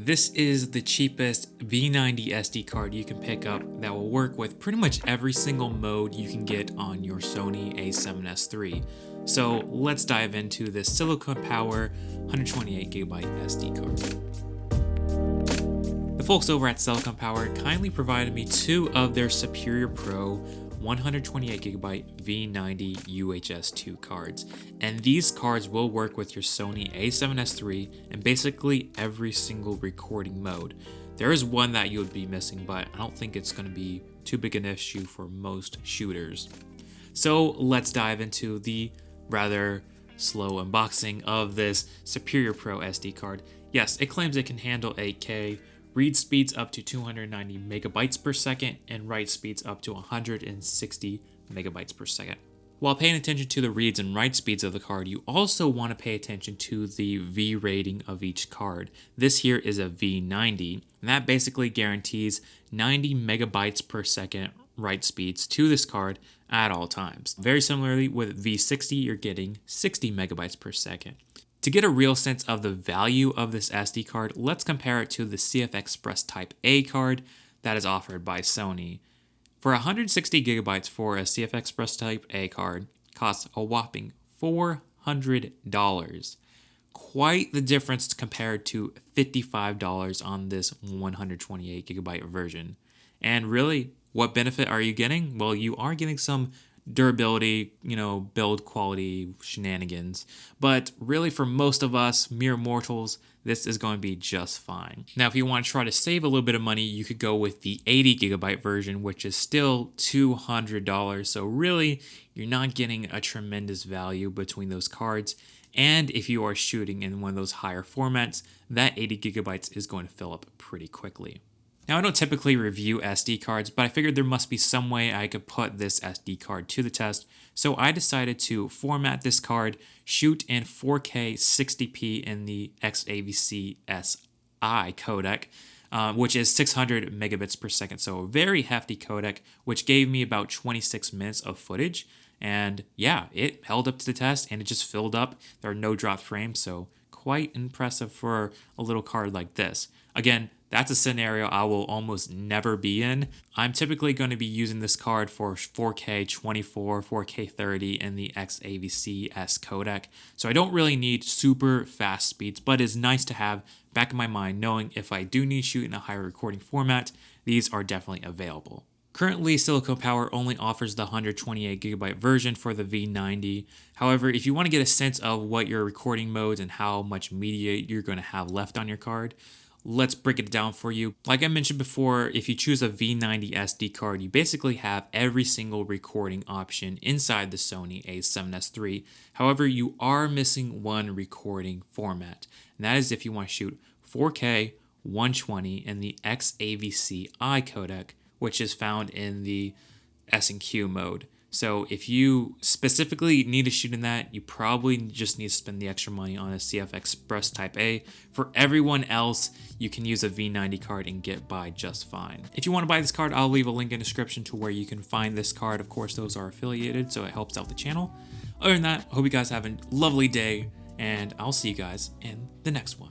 This is the cheapest V90 SD card you can pick up that will work with pretty much every single mode you can get on your Sony A7S III. So let's dive into this silicone power 128GB SD card. The folks over at Silicon Power kindly provided me two of their Superior Pro 128GB V90 UHS2 cards, and these cards will work with your Sony A7S III and basically every single recording mode. There is one that you would be missing, but I don't think it's going to be too big an issue for most shooters. So let's dive into the rather slow unboxing of this Superior Pro SD card. Yes, it claims it can handle 8K, read speeds up to 290 megabytes per second, and write speeds up to 160 megabytes per second. While paying attention to the reads and write speeds of the card, you also want to pay attention to the V rating of each card. This here is a V90, and that basically guarantees 90 megabytes per second write speeds to this card at all times. Very similarly, with V60, you're getting 60 megabytes per second. To get a real sense of the value of this SD card, let's compare it to the CF Express Type A card that is offered by Sony. For 160 gigabytes for a CF Express Type A card costs a whopping $400. Quite the difference compared to $55 on this 128 gigabyte version. And really, what benefit are you getting? Well, you are getting some durability, build quality shenanigans. But really, for most of us, mere mortals, this is going to be just fine. Now, if you want to try to save a little bit of money, you could go with the 80 gigabyte version, which is still $200. So really, you're not getting a tremendous value between those cards. And if you are shooting in one of those higher formats, that 80 gigabytes is going to fill up pretty quickly. Now, I don't typically review SD cards, but I figured there must be some way I could put this SD card to the test, so I decided to format this card, shoot in 4K 60p in the XAVC-SI codec, which is 600 megabits per second, so a very hefty codec, which gave me about 26 minutes of footage. And yeah, it held up to the test and it just filled up. There are no drop frames, so quite impressive for a little card like this. Again, that's a scenario I will almost never be in. I'm typically going to be using this card for 4K 24, 4K 30 in the XAVC-S codec. So I don't really need super fast speeds, but it's nice to have back in my mind knowing if I do need to shoot in a higher recording format, these are definitely available. Currently, Silicon Power only offers the 128GB version for the V90. However, if you want to get a sense of what your recording modes and how much media you're going to have left on your card, let's break it down for you. Like I mentioned before, if you choose a V90 SD card, you basically have every single recording option inside the Sony A7S III. However, you are missing one recording format, and that is if you want to shoot 4K 120 in the XAVC-I codec, which is found in the S&Q mode. So if you specifically need to shoot in that, you probably just need to spend the extra money on a CF Express Type A. For everyone else, you can use a V90 card and get by just fine. If you want to buy this card, I'll leave a link in the description to where you can find this card. Of course, those are affiliated, so it helps out the channel. Other than that, I hope you guys have a lovely day, and I'll see you guys in the next one.